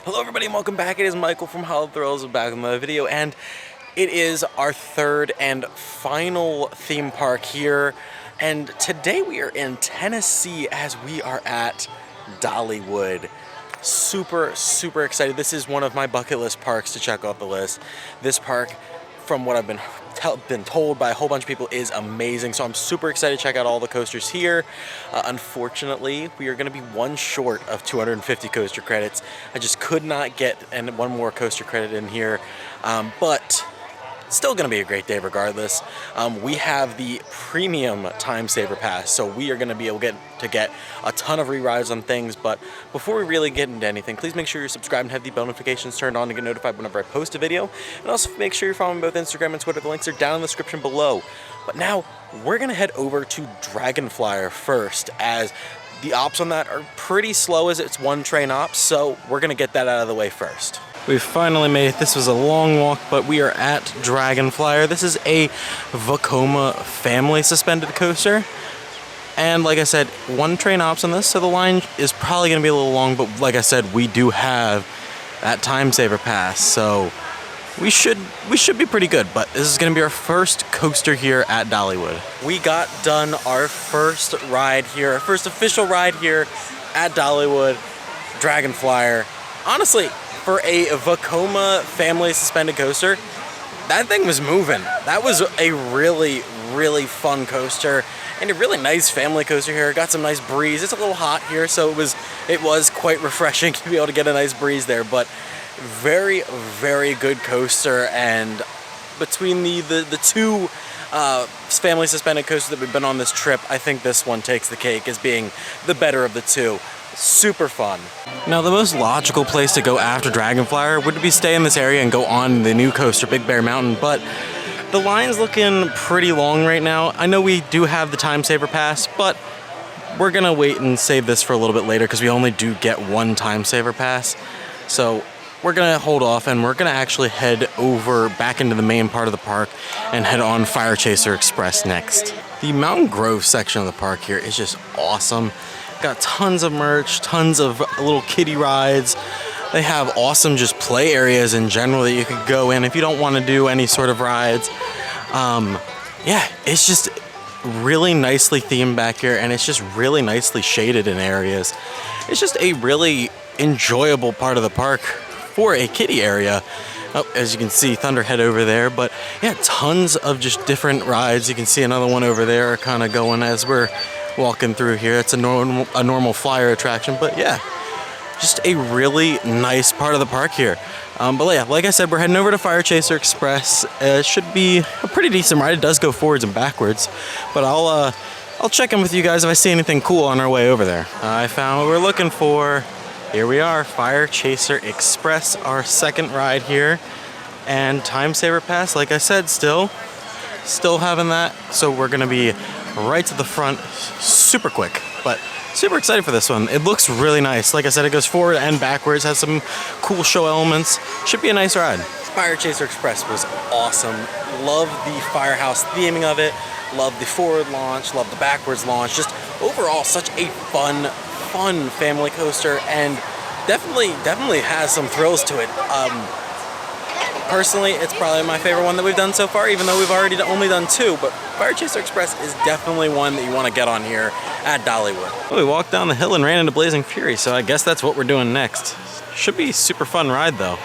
Hello everybody and welcome back. It is Michael from Hollow Thrills back with another video, and it is our third and final theme park here. And today we are in Tennessee as we are at Dollywood. Super excited. This is one of my bucket list parks to check off the list. This park, from what I've been told by a whole bunch of people, is amazing, so I'm super excited to check out all the coasters here. Unfortunately, we are going to be one short of 250 coaster credits. I just could not get one more coaster credit in here, but still going to be a great day regardless. We have the premium time saver pass, so we are going to be able to get a ton of re-rides on things. But before we really get into anything, please make sure you're subscribed and have the bell notifications turned on to get notified whenever I post a video. And also make sure you're following both Instagram and Twitter. The links are down in the description below. But now we're going to head over to Dragonflyer first, as the ops on that are pretty slow as it's one train ops, so we're going to get that out of the way first. We finally made it. This was a long walk, but we are at Dragonflyer. This is a Vekoma family suspended coaster. And like I said, one train ops on this, so the line is probably going to be a little long, but like I said, we do have that time saver pass, so we should be pretty good. But this is going to be our first coaster here at Dollywood. We got done our first ride here, our first official ride here at Dollywood, Dragonflyer. Honestly, for a Vekoma family suspended coaster, that thing was moving. That was a really fun coaster and a really nice family coaster here. Got some nice breeze. It's a little hot here, so it was quite refreshing to be able to get a nice breeze there, but very good coaster. And between the two family suspended coasters that we've been on this trip, I think this one takes the cake as being the better of the two. Super fun. Now, the most logical place to go after Dragonflyer would be stay in this area and go on the new coaster, Big Bear Mountain, but the line's looking pretty long right now. I know we do have the time saver pass, but we're gonna wait and save this for a little bit later because we only do get one time saver pass. So we're gonna hold off and we're gonna actually head over back into the main part of the park and head on Fire Chaser Express next. The Mountain Grove section of the park here is just awesome. Got tons of merch, tons of little kiddie rides. They have awesome just play areas in general that you could go in if you don't want to do any sort of rides. Yeah, it's just really nicely themed back here, and it's just really nicely shaded in areas. It's just a really enjoyable part of the park for a kiddie area. Oh, as you can see, Thunderhead over there, but yeah, tons of just different rides. You can see another one over there kind of going as we're walking through here. It's a normal flyer attraction, but yeah, just a really nice part of the park here. But yeah, like I said, we're heading over to Fire Chaser Express. It should be a pretty decent ride. It does go forwards and backwards, but I'll check in with you guys if I see anything cool on our way over there. I found what we're looking for. Here we are, Fire Chaser Express, our second ride here, and time saver pass. Like I said, still having that, so we're gonna be right to the front super quick, but super excited for this one. It looks really nice. Like I said, it goes forward and backwards, has some cool show elements. Should be a nice ride. Fire Chaser Express was awesome. Love the firehouse theming of it. Love the forward launch. Love the backwards launch. Just overall, such a fun family coaster, and definitely has some thrills to it. Personally, it's probably my favorite one that we've done so far, even though we've already only done two, but Fire Chaser Express is definitely one that you want to get on here at Dollywood. Well, we walked down the hill and ran into Blazing Fury, so I guess that's what we're doing next. Should be a super fun ride, though.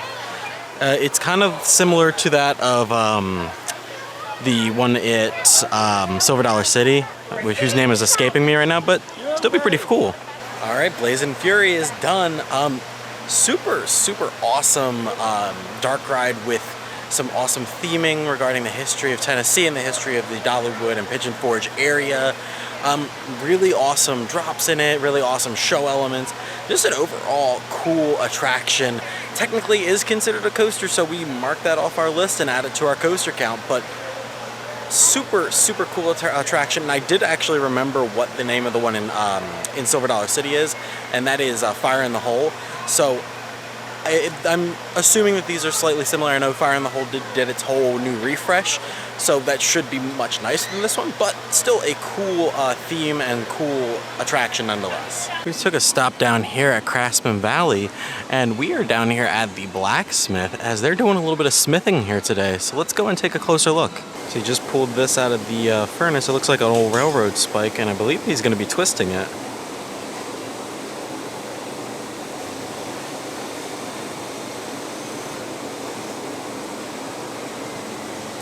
It's kind of similar to that of the one at Silver Dollar City, whose name is escaping me right now, but still be pretty cool. All right, Blazing Fury is done. Super awesome dark ride with some awesome theming regarding the history of Tennessee and the history of the Dollywood and Pigeon Forge area. Really awesome drops in it, really awesome show elements. Just an overall cool attraction. Technically is considered a coaster, so we mark that off our list and add it to our coaster count, but super cool attraction. And I did actually remember what the name of the one in Silver Dollar City is, and that is Fire in the Hole. So I'm assuming that these are slightly similar. I know Fire in the Hole did its whole new refresh, so that should be much nicer than this one, but still a cool theme and cool attraction nonetheless. We took a stop down here at Craftsman Valley, and we are down here at the blacksmith as they're doing a little bit of smithing here today. So let's go and take a closer look. So he just pulled this out of the furnace. It looks like an old railroad spike, and I believe he's going to be twisting it.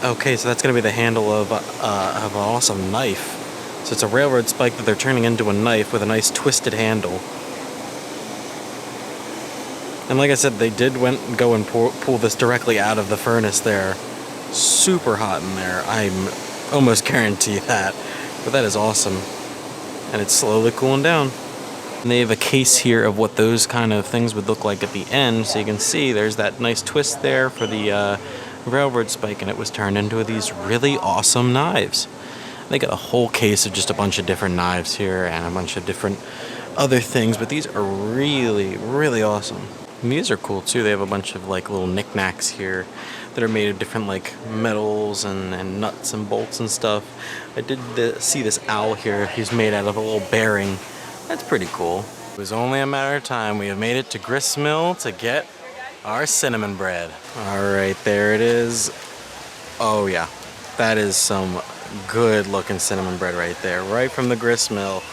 Okay, so that's going to be the handle of an awesome knife. So it's a railroad spike that they're turning into a knife with a nice twisted handle. And like I said, they did go and pull this directly out of the furnace there. Super hot in there. I'm almost guarantee that. But that is awesome. And it's slowly cooling down. And they have a case here of what those kind of things would look like at the end. So you can see there's that nice twist there for the railroad spike, and it was turned into these really awesome knives. They got a whole case of just a bunch of different knives here and a bunch of different other things, but these are really, really awesome. And these are cool too. They have a bunch of like little knickknacks here that are made of different like metals and nuts and bolts and stuff. I did see this owl here. He's made out of a little bearing. That's pretty cool. It was only a matter of time. We have made it to Grist Mill to get our cinnamon bread. All right, there it is. Oh yeah, that is some good looking cinnamon bread right there, right from the grist mill.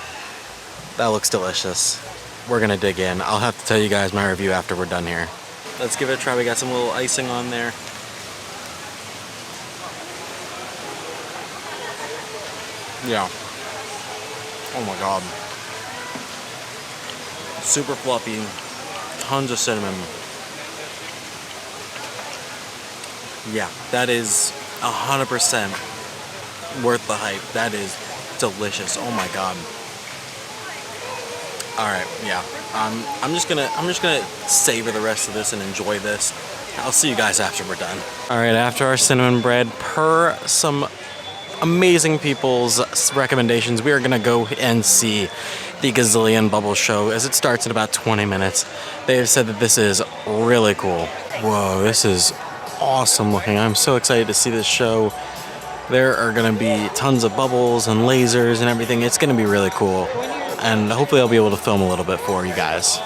That looks delicious. We're gonna dig in. I'll have to tell you guys my review after we're done here. Let's give it a try. We got some little icing on there. Yeah. Oh my God. Super fluffy. Tons of cinnamon. Yeah, that is 100% worth the hype. That is delicious. Oh my God. All right, yeah. I'm just gonna savor the rest of this and enjoy this. I'll see you guys after we're done. All right, after our cinnamon bread, per some amazing people's recommendations, we are gonna go and see the Gazillion Bubble Show as it starts in about 20 minutes. They have said that this is really cool. Whoa, this is awesome looking. I'm so excited to see this show. There are going to be tons of bubbles and lasers and everything. It's going to be really cool. And hopefully I'll be able to film a little bit for you guys.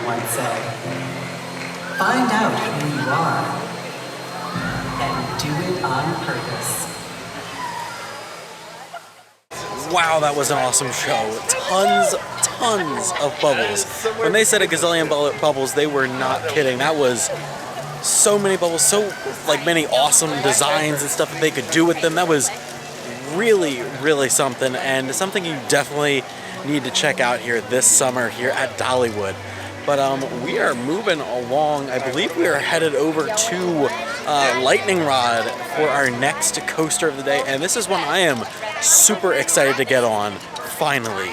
once said, "Find out who you are and do it on purpose." Wow, that was an awesome show. Tons of bubbles. When they said a gazillion bubbles, they were not kidding. That was so many bubbles, so like many awesome designs and stuff that they could do with them. That was really something, and something you definitely need to check out here this summer here at Dollywood. But we are moving along. I believe we are headed over to Lightning Rod for our next coaster of the day, and this is one I am super excited to get on, finally,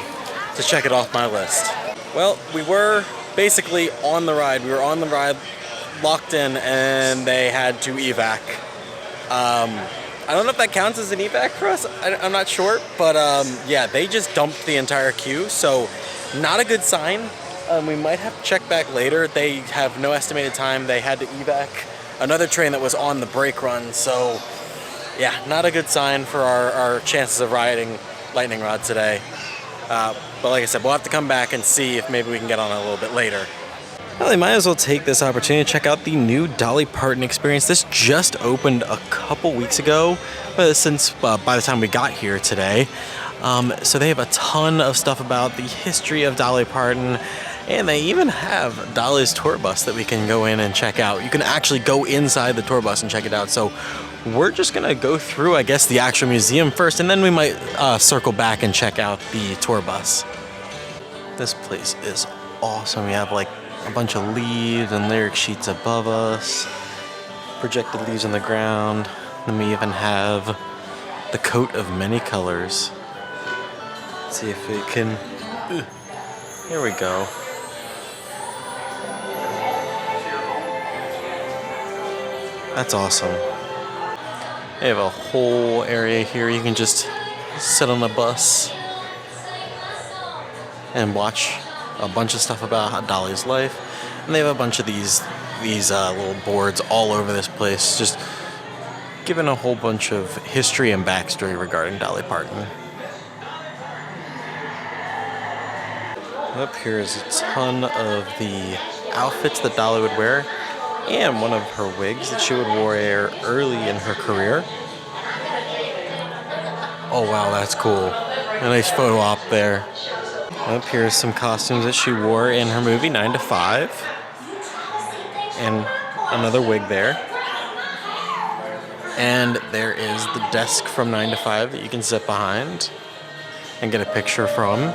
to check it off my list. Well, we were basically on the ride. We were on the ride, locked in, and they had to evac. I don't know if that counts as an evac for us. I'm not sure, but yeah, they just dumped the entire queue, so not a good sign. We might have to check back later. They have no estimated time. They had to evac another train that was on the brake run, so yeah, not a good sign for our chances of riding Lightning Rod today. But like I said, we'll have to come back and see if maybe we can get on a little bit later. Well, they might as well take this opportunity to check out the new Dolly Parton experience. This just opened a couple weeks ago, since by the time we got here today. So they have a ton of stuff about the history of Dolly Parton, and they even have Dolly's tour bus that we can go in and check out. You can actually go inside the tour bus and check it out. So we're just gonna go through, I guess, the actual museum first, and then we might circle back and check out the tour bus. This place is awesome. We have like a bunch of leaves and lyric sheets above us, projected leaves on the ground, and we even have the coat of many colors. Let's see if we can. Here we go. That's awesome. They have a whole area here. You can just sit on a bus and watch a bunch of stuff about Dolly's life, and they have a bunch of these little boards all over this place, just giving a whole bunch of history and backstory regarding Dolly Parton. Up here is a ton of the outfits that Dolly would wear, and one of her wigs that she would wear early in her career. Oh wow, that's cool. A nice photo op there. Up here are some costumes that she wore in her movie 9 to 5. And another wig there. And there is the desk from 9 to 5 that you can sit behind and get a picture from.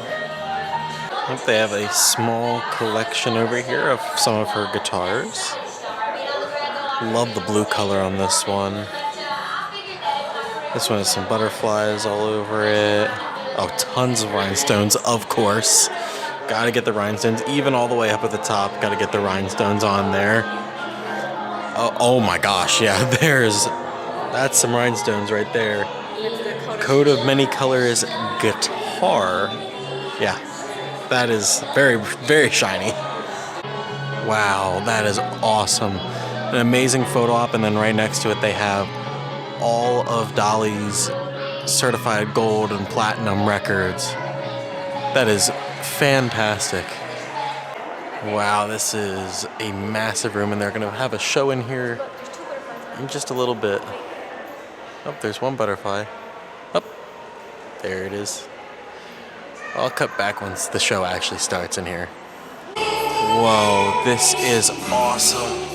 They have a small collection over here of some of her guitars. Love the blue color on this one. This one has some butterflies all over it. Oh, tons of rhinestones, of course. Gotta get the rhinestones, even all the way up at the top. Gotta get the rhinestones on there. Oh my gosh, yeah, that's some rhinestones right there. Coat of many colors guitar. Yeah, that is very shiny. Wow, that is awesome. An amazing photo op, and then right next to it they have all of Dolly's certified gold and platinum records. That is fantastic. Wow, this is a massive room, and they're gonna have a show in here in just a little bit. Oh, there's one butterfly. Oh, there it is. I'll cut back once the show actually starts in here. Whoa, this is awesome.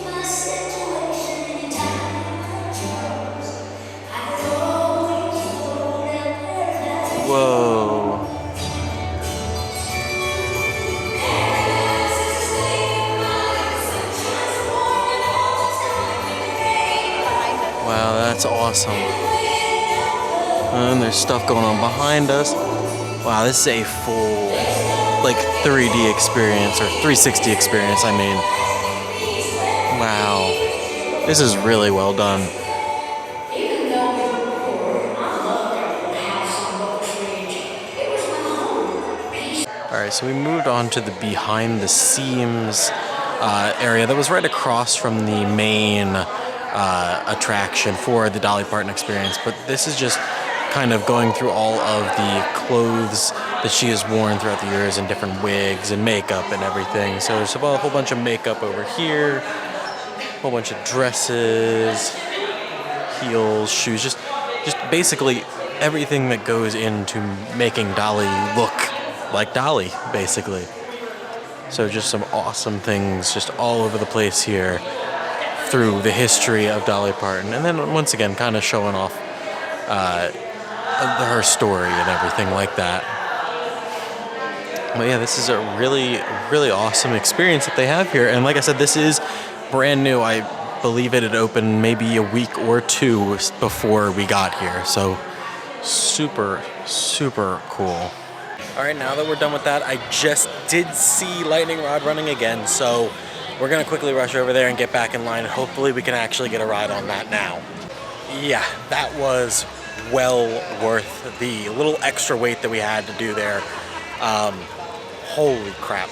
Whoa. Wow, that's awesome. And there's stuff going on behind us. Wow, this is a full, like, 3D experience, or 360 experience, I mean. Wow. This is really well done. Alright, so we moved on to the behind the scenes area that was right across from the main attraction for the Dolly Parton experience. But this is just kind of going through all of the clothes that she has worn throughout the years and different wigs and makeup and everything. So there's a whole bunch of makeup over here, a whole bunch of dresses, heels, shoes, just basically everything that goes into making Dolly look like Dolly, basically. So just some awesome things just all over the place here through the history of Dolly Parton. And then once again, kind of showing off her story and everything like that. But yeah, this is a really, really awesome experience that they have here. And like I said, this is brand new. I believe it had opened maybe a week or two before we got here. So super, super cool. All right, now that we're done with that, I just did see Lightning Rod running again. So we're gonna quickly rush over there and get back in line. And hopefully we can actually get a ride on that now. Yeah, that was well worth the little extra wait that we had to do there. Holy crap.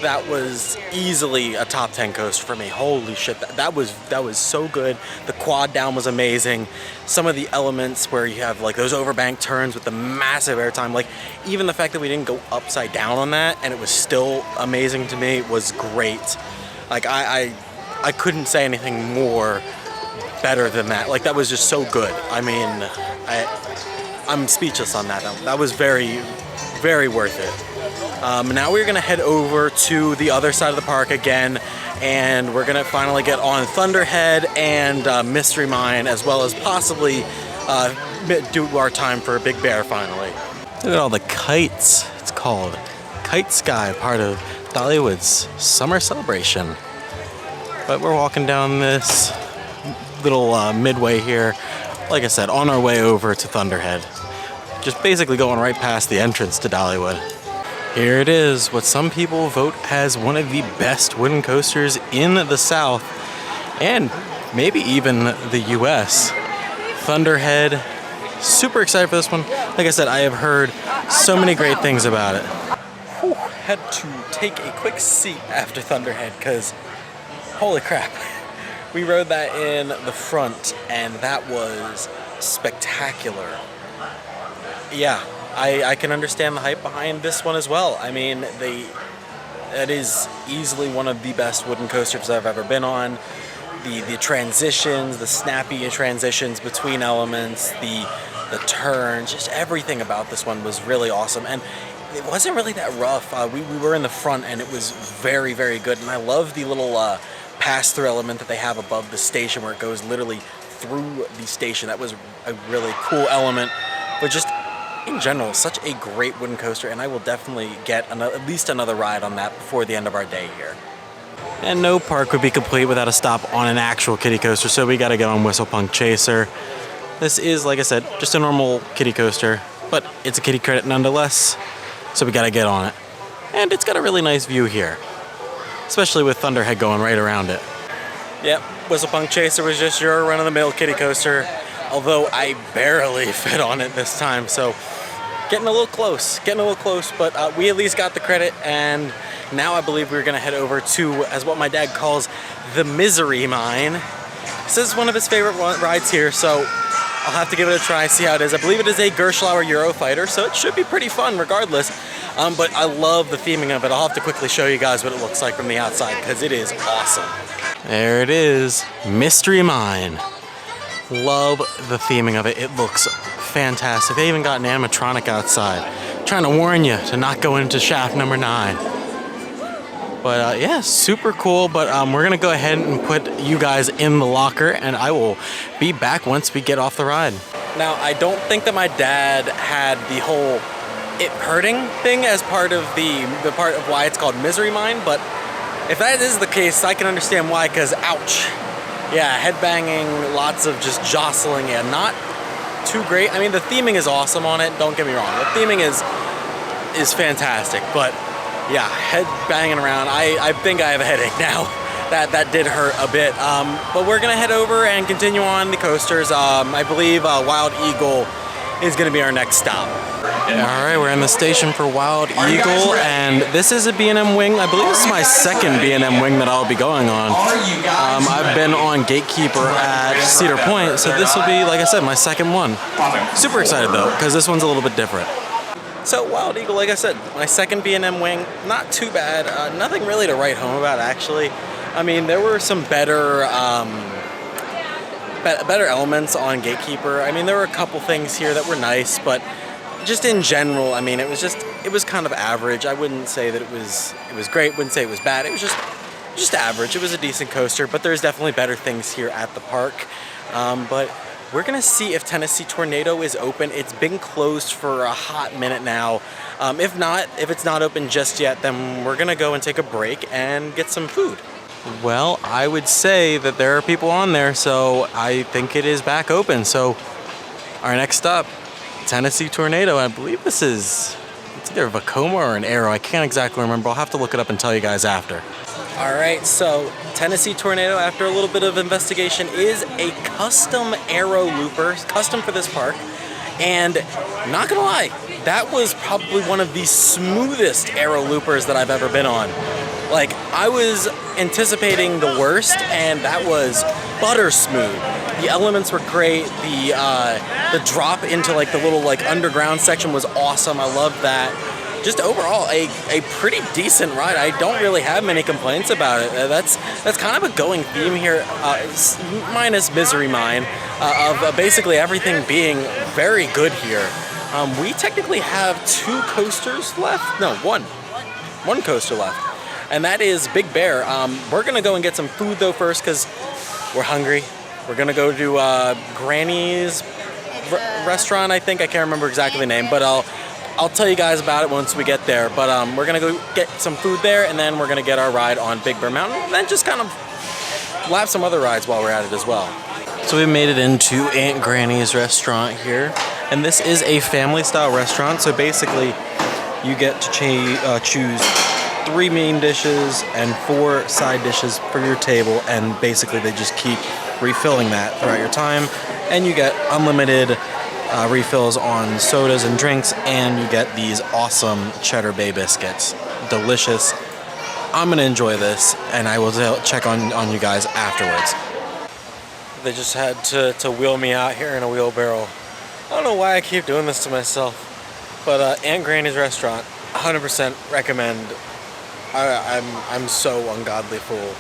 That was easily a top 10 coaster for me. Holy shit, that was so good. The quad down was amazing. Some of the elements where you have like those overbank turns with the massive airtime, like even the fact that we didn't go upside down on that and it was still amazing to me was great. Like I couldn't say anything more better than that. Like that was just so good. I mean, I'm speechless on that. That was very, very worth it. Now we're gonna head over to the other side of the park again, and we're gonna finally get on Thunderhead and Mystery Mine, as well as possibly do our time for Big Bear finally. Look at all the kites. It's called Kite Sky, part of Dollywood's summer celebration. But we're walking down this little midway here, like I said, on our way over to Thunderhead. Just basically going right past the entrance to Dollywood. Here it is, what some people vote as one of the best wooden coasters in the South, and maybe even the US. Thunderhead, super excited for this one. Like I said, I have heard so many great things about it. Whew, had to take a quick seat after Thunderhead, because holy crap. We rode that in the front, and that was spectacular. Yeah, I can understand the hype behind this one as well. I mean, that is easily one of the best wooden coasters I've ever been on. The transitions, the snappy transitions between elements, the turns, just everything about this one was really awesome. And it wasn't really that rough. We were in the front, and it was very, very good. And I love the little pass-through element that they have above the station, where it goes literally through the station. That was a really cool element. But just in general, such a great wooden coaster, and I will definitely get at least another ride on that before the end of our day here. And no park would be complete without a stop on an actual kiddie coaster, so we gotta go on Whistlepunk Chaser. This is, like I said, just a normal kiddie coaster, but it's a kiddie credit nonetheless, so we gotta get on it. And it's got a really nice view here, especially with Thunderhead going right around it. Yep, Whistlepunk Chaser was just your run-of-the-mill kiddie coaster, although I barely fit on it this time, so getting a little close, but we at least got the credit, and now I believe we're gonna head over to, as what my dad calls, the Misery Mine. This is one of his favorite rides here, so I'll have to give it a try, see how it is. I believe it is a Gerschlauer Eurofighter, so it should be pretty fun regardless, but I love the theming of it. I'll have to quickly show you guys what it looks like from the outside, because it is awesome. There it is, Mystery Mine. Love the theming of it. It looks fantastic. They even got an animatronic outside. Trying to warn you to not go into shaft number 9. But yeah, super cool. But we're going to go ahead and put you guys in the locker, and I will be back once we get off the ride. Now, I don't think that my dad had the whole it hurting thing as part of the part of why it's called Misery Mine, but if that is the case, I can understand why, because ouch. Yeah, headbanging, lots of just jostling, yeah, not too great. I mean, the theming is awesome on it, don't get me wrong. The theming is fantastic, but yeah, head banging around. I think I have a headache now. That did hurt a bit. But we're gonna head over and continue on the coasters. I believe Wild Eagle is going to be our next stop. All right, we're in the station for Wild Eagle, and this is a B&M wing. I believe this is my second B&M wing that I'll be going on. I've been on Gatekeeper at Cedar Point, so this will be, like I said, my second one. Super excited though, because this one's a little bit different. So Wild Eagle, like I said, my second B&M wing, not too bad. Nothing really to write home about, actually. I mean, there were some better elements on Gatekeeper. I mean, there were a couple things here that were nice, but just in general, I mean, it was kind of average. I wouldn't say that it was great, wouldn't say it was bad. It was just average. It was a decent coaster, but there's definitely better things here at the park. But we're gonna see if Tennessee Tornado is open. It's been closed for a hot minute now. If it's not open just yet, then we're gonna go and take a break and get some food. Well, I would say that there are people on there, so I think it is back open. So our next stop, Tennessee Tornado. I believe it's either a Vacoma or an Arrow. I can't exactly remember. I'll have to look it up and tell you guys after. All right, so Tennessee Tornado, after a little bit of investigation, is a custom Arrow looper, custom for this park. And not gonna lie, that was probably one of the smoothest Arrow loopers that I've ever been on. Like, I was anticipating the worst, and that was butter smooth. The elements were great. The drop into like the little like underground section was awesome. I loved that. Just overall, a pretty decent ride. I don't really have many complaints about it. That's kind of a going theme here, minus Misery Mine, of basically everything being very good here. We technically have 2 coasters left. No, one coaster left. And that is Big Bear. We're gonna go and get some food though first, because we're hungry. We're gonna go to Granny's restaurant, I think. I can't remember exactly the name, but I'll tell you guys about it once we get there. But we're gonna go get some food there, and then we're gonna get our ride on Big Bear Mountain, and then just kind of lap some other rides while we're at it as well. So we made it into Aunt Granny's restaurant here, and this is a family-style restaurant. So basically, you get to choose 3 main dishes and 4 side dishes for your table, and basically they just keep refilling that throughout your time, and you get unlimited refills on sodas and drinks, and you get these awesome Cheddar Bay biscuits. Delicious. I'm gonna enjoy this, and I will check on you guys afterwards. They just had to wheel me out here in a wheelbarrow. I don't know why I keep doing this to myself, but Aunt Granny's restaurant, 100% recommend. I'm so ungodly full,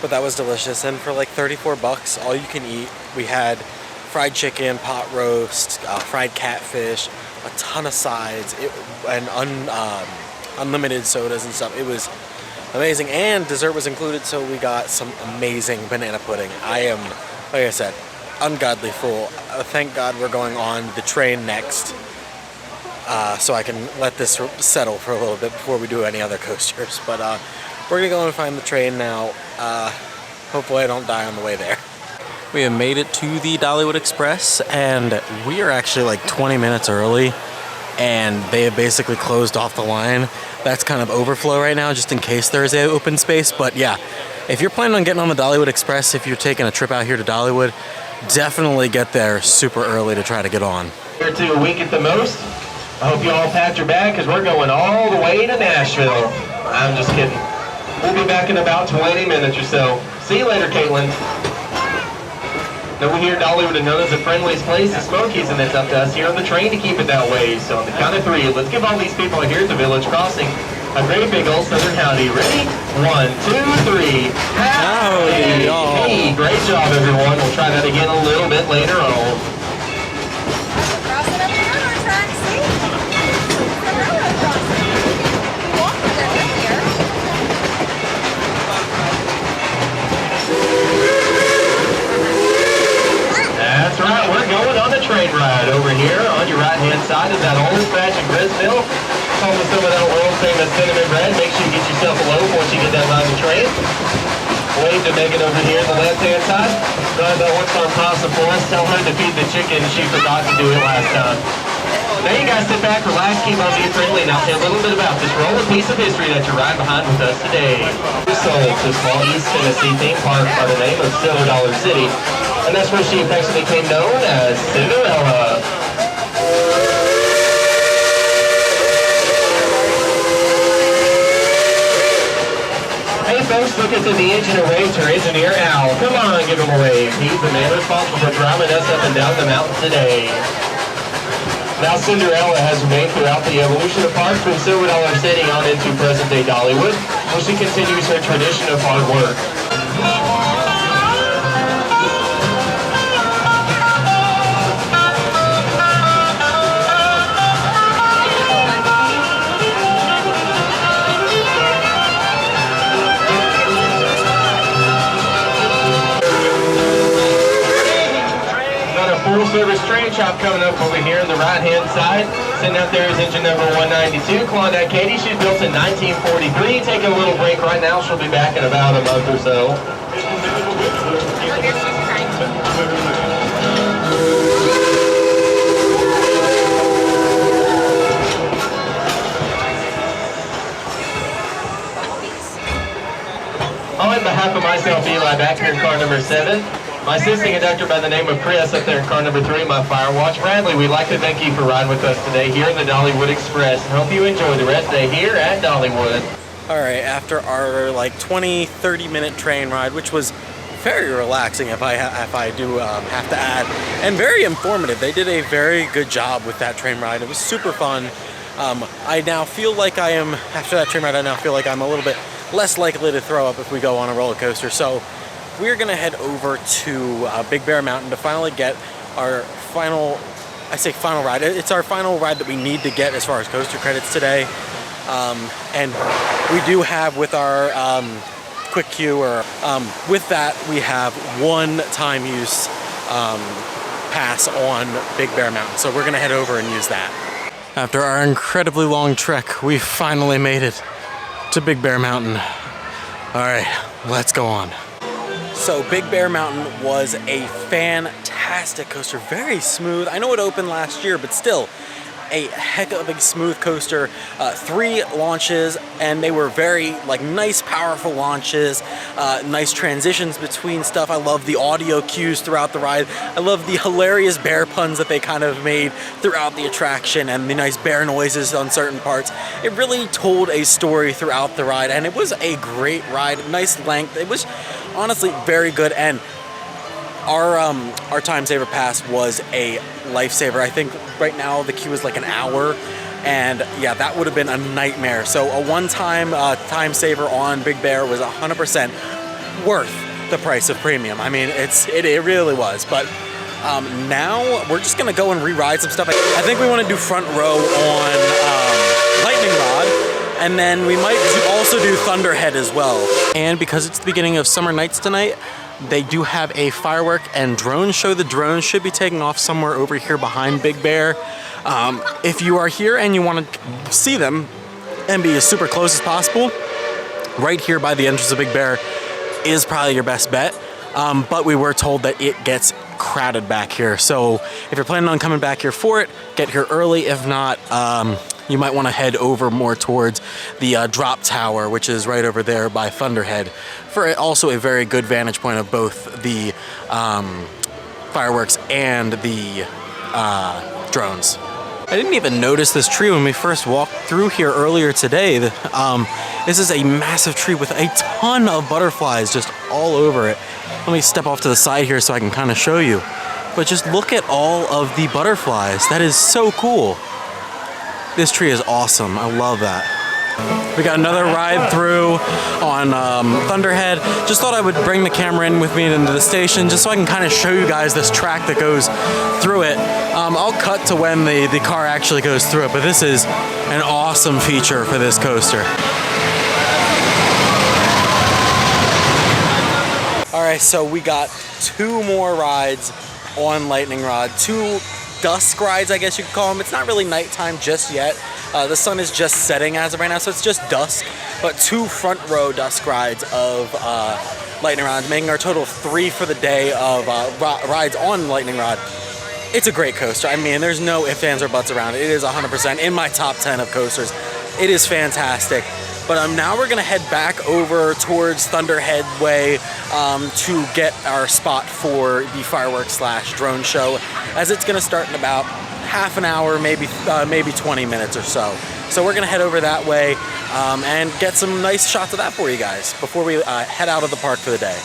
but that was delicious. And for like 34 bucks, all you can eat. We had fried chicken, pot roast, fried catfish, a ton of sides, and unlimited sodas and stuff. It was amazing, and dessert was included, so we got some amazing banana pudding. I am, like I said, ungodly full. Thank God we're going on the train next. So I can let this settle for a little bit before we do any other coasters. But we're gonna go and find the train now. Hopefully I don't die on the way there. We have made it to the Dollywood Express, and we are actually like 20 minutes early, and they have basically closed off the line. That's kind of overflow right now, just in case there is an open space. But yeah, if you're planning on getting on the Dollywood Express, if you're taking a trip out here to Dollywood, definitely get there super early to try to get on. Here to a week at the most. I hope you all packed your bag, because we're going all the way to Nashville. I'm just kidding. We'll be back in about 20 minutes or so. See you later, Caitlin. Now we here at Dollywood are known as the friendliest place in Smokies, and it's up to us here on the train to keep it that way. So on the count of 3, let's give all these people here at the Village Crossing a great big old Southern howdy. Ready? 1, 2, 3. Howdy! Hey, great job, everyone. We'll try that again a little bit later on. Crossing up the railroad tracks, see? The railroad crossing. We walked with it earlier. That's right, we're going on the train ride over here. On your right-hand side is that old-fashioned grist mill. Home with some of that world-famous cinnamon bread. Make sure you get yourself a loaf once you get down on the train. Wave to Megan over here on the left-hand side. Glad that works on pasta for us. Tell her to feed the chicken. She forgot to do it last time. Now you guys sit back, relax, keep on being friendly. Now tell a little bit about this rolling piece of history that you're right behind with us today. We're sold to small East Tennessee theme park by the name of Silver Dollar City. And that's where she affectionately became known as Cinderella. folks, look at the engine orator, engineer Al. Come on, give him a wave. He's the man responsible for driving us up and down the mountain today. Now Cinderella has remained throughout the evolution of park from Silver Dollar City on into present-day Dollywood, where she continues her tradition of hard work. Full-service train shop coming up over here on the right-hand side. Sitting out there is engine number 192, Klondike Katie. She's built in 1943. Taking a little break right now. She'll be back in about a month or so. On behalf of myself, Eli, back here in car number 7. My assistant conductor by the name of Chris up there in car number 3, my fire watch. Bradley, we'd like to thank you for riding with us today here in the Dollywood Express. And hope you enjoy the rest of the day here at Dollywood. All right, after our like 20-30 minute train ride, which was very relaxing if I do have to add, and very informative. They did a very good job with that train ride. It was super fun. I now feel like I am, after that train ride, I now feel like I'm a little bit less likely to throw up if we go on a roller coaster. So we're gonna head over to Big Bear Mountain to finally get our final, I say final ride, it's our final ride that we need to get as far as coaster credits today. And we do have with our quick queue, or with that, we have one time use pass on Big Bear Mountain. So we're gonna head over and use that. After our incredibly long trek, we finally made it to Big Bear Mountain. All right, let's go on. So Big Bear Mountain was a fantastic coaster, very smooth. I know it opened last year, but still a heck of a smooth coaster. 3 launches, and they were very like nice, powerful launches, nice transitions between stuff. I love the audio cues throughout the ride. I love the hilarious bear puns that they kind of made throughout the attraction, and the nice bear noises on certain parts. It really told a story throughout the ride, and it was a great ride, nice length. It was honestly very good, and our time saver pass was a lifesaver. I think right now the queue is like an hour, and yeah, that would have been a nightmare. So a one-time time saver on Big Bear was 100% worth the price of premium. I mean, it really was. But now we're just gonna go and re-ride some stuff. I think we want to do front row on Lightning Rod, and then we might also do Thunderhead as well. And because it's the beginning of summer nights tonight, they do have a firework and drone show. The drones should be taking off somewhere over here behind Big Bear. If you are here and you want to see them and be as super close as possible, right here by the entrance of Big Bear is probably your best bet. But we were told that it gets crowded back here. So if you're planning on coming back here for it, get here early. If not, you might want to head over more towards the drop tower, which is right over there by Thunderhead, for also a very good vantage point of both the fireworks and the drones. I didn't even notice this tree when we first walked through here earlier today. This is a massive tree with a ton of butterflies just all over it. Let me step off to the side here so I can kind of show you. But just look at all of the butterflies. That is so cool. This tree is awesome. I love that. We got another ride through on Thunderhead. Just thought I would bring the camera in with me into the station just so I can kind of show you guys this track that goes through it. I'll cut to when the car actually goes through it, but this is an awesome feature for this coaster. All right, so we got 2 more rides on Lightning Rod. 2 dusk rides, I guess you could call them. It's not really nighttime just yet. The sun is just setting as of right now, so it's just dusk. But 2 front row dusk rides of Lightning Rod, making our total of 3 for the day of rides on Lightning Rod. It's a great coaster. I mean, there's no ifs, ands, or buts around it. It is 100% in my top 10 of coasters. It is fantastic. But now we're gonna head back over towards Thunderhead Way to get our spot for the fireworks / drone show, as it's gonna start in about half an hour, maybe 20 minutes or so. So we're gonna head over that way. and get some nice shots of that for you guys before we head out of the park for the day.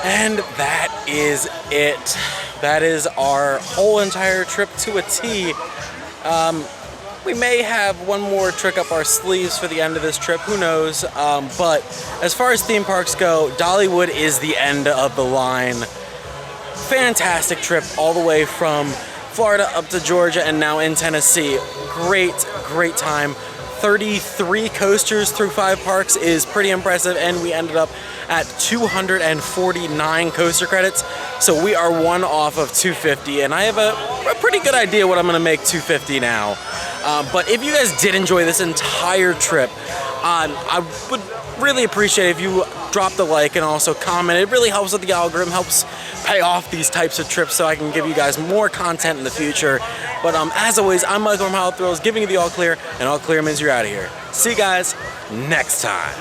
And that is it. That is our whole entire trip to a T. We may have one more trick up our sleeves for the end of this trip, who knows. But as far as theme parks go, Dollywood is the end of the line. Fantastic trip all the way from Florida up to Georgia and now in Tennessee. Great time. 33 coasters through 5 parks is pretty impressive, and we ended up at 249 coaster credits. So we are one off of 250, and I have a pretty good idea what I'm gonna make 250 now. But if you guys did enjoy this entire trip, I would really appreciate it if you dropped a like and also comment. It really helps with the algorithm, helps pay off these types of trips so I can give you guys more content in the future. But as always, I'm Michael from How It Thrills, giving you the all clear, and all clear means you're out of here. See you guys next time.